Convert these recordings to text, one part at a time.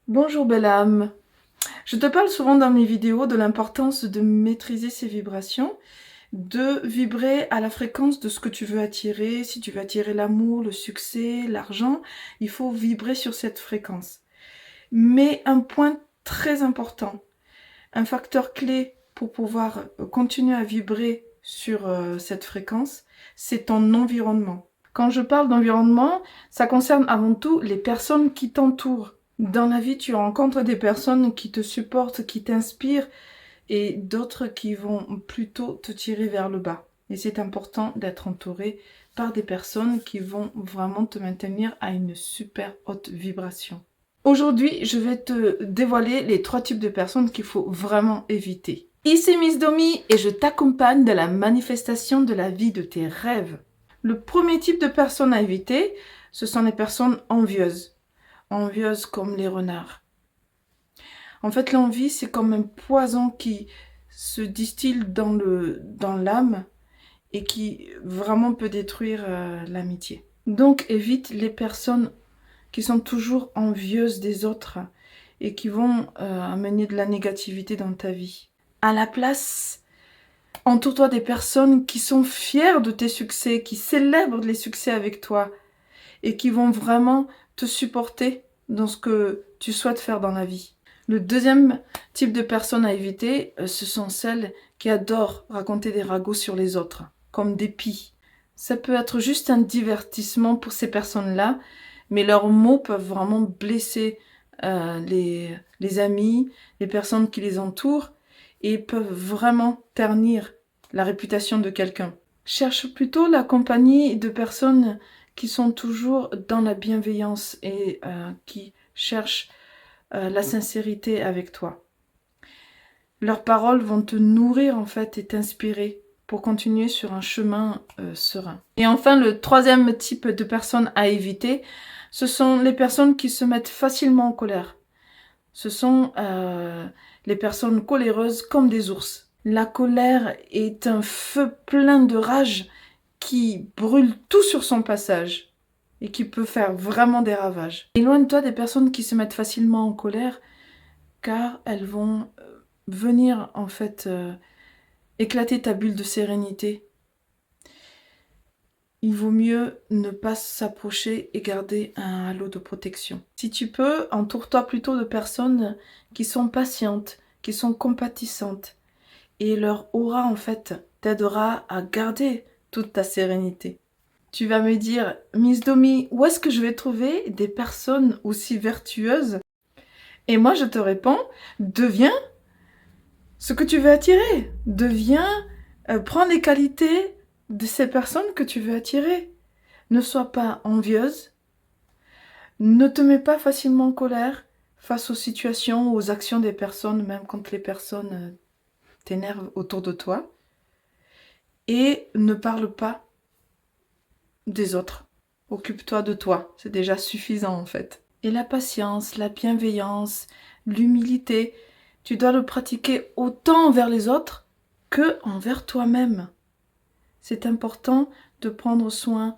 Bonjour belle âme. Je te parle souvent dans mes vidéos de l'importance de maîtriser ses vibrations, de vibrer à la fréquence de ce que tu veux attirer. Si tu veux attirer l'amour, le succès, l'argent, il faut vibrer sur cette fréquence. Mais un point très important, un facteur clé pour pouvoir continuer à vibrer sur cette fréquence, c'est ton environnement. Quand je parle d'environnement, ça concerne avant tout les personnes qui t'entourent. Dans la vie, tu rencontres des personnes qui te supportent, qui t'inspirent, et d'autres qui vont plutôt te tirer vers le bas. Et c'est important d'être entouré par des personnes qui vont vraiment te maintenir à une super haute vibration. Aujourd'hui, je vais te dévoiler les 3 types de personnes qu'il faut vraiment éviter. Ici Miss Domi et je t'accompagne dans la manifestation de la vie de tes rêves. Le premier type de personnes à éviter, ce sont les personnes envieuses. Envieuses comme les renards. En fait, l'envie, c'est comme un poison qui se distille dans l'âme et qui vraiment peut détruire l'amitié. Donc, évite les personnes qui sont toujours envieuses des autres et qui vont amener de la négativité dans ta vie. À la place, entoure-toi des personnes qui sont fières de tes succès, qui célèbrent les succès avec toi et qui vont vraiment te supporter dans ce que tu souhaites faire dans la vie. Le deuxième type de personnes à éviter, ce sont celles qui adorent raconter des ragots sur les autres, comme des pies. Ça peut être juste un divertissement pour ces personnes-là, mais leurs mots peuvent vraiment blesser les amis, les personnes qui les entourent, et peuvent vraiment ternir la réputation de quelqu'un. Cherche plutôt la compagnie de personnes qui sont toujours dans la bienveillance et qui cherchent la sincérité avec toi. Leurs paroles vont te nourrir en fait et t'inspirer pour continuer sur un chemin serein. Et enfin, le troisième type de personnes à éviter, ce sont les personnes qui se mettent facilement en colère. Ce sont les personnes coléreuses comme des ours. La colère est un feu plein de rage qui brûle tout sur son passage et qui peut faire vraiment des ravages. Éloigne-toi des personnes qui se mettent facilement en colère car elles vont venir en fait éclater ta bulle de sérénité. Il vaut mieux ne pas s'approcher et garder un halo de protection. Si tu peux, entoure-toi plutôt de personnes qui sont patientes, qui sont compatissantes et leur aura en fait t'aidera à garder toute ta sérénité. Tu vas me dire, Miss Domi, où est-ce que je vais trouver des personnes aussi vertueuses? Et moi, je te réponds, deviens ce que tu veux attirer. Deviens, prends les qualités de ces personnes que tu veux attirer. Ne sois pas envieuse. Ne te mets pas facilement en colère face aux situations, aux actions des personnes, même quand les personnes t'énervent autour de toi. Et ne parle pas des autres. Occupe-toi de toi, c'est déjà suffisant en fait. Et la patience, la bienveillance, l'humilité, tu dois le pratiquer autant envers les autres que envers toi-même. C'est important de prendre soin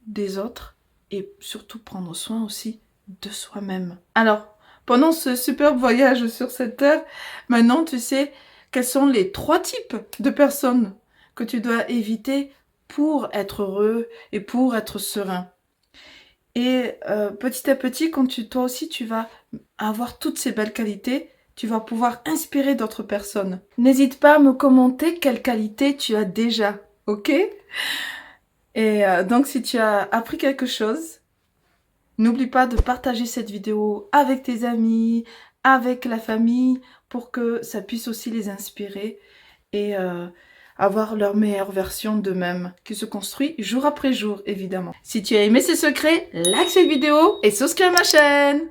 des autres et surtout prendre soin aussi de soi-même. Alors, pendant ce superbe voyage sur cette terre, maintenant tu sais quels sont les 3 types de personnes que tu dois éviter pour être heureux et pour être serein. Et petit à petit, quand toi aussi tu vas avoir toutes ces belles qualités, tu vas pouvoir inspirer d'autres personnes. N'hésite pas à me commenter quelles qualités tu as déjà, ok? Et donc si tu as appris quelque chose, n'oublie pas de partager cette vidéo avec tes amis, avec la famille, pour que ça puisse aussi les inspirer et avoir leur meilleure version d'eux-mêmes, qui se construit jour après jour, évidemment. Si tu as aimé ces secrets, like cette vidéo et souscris à ma chaîne.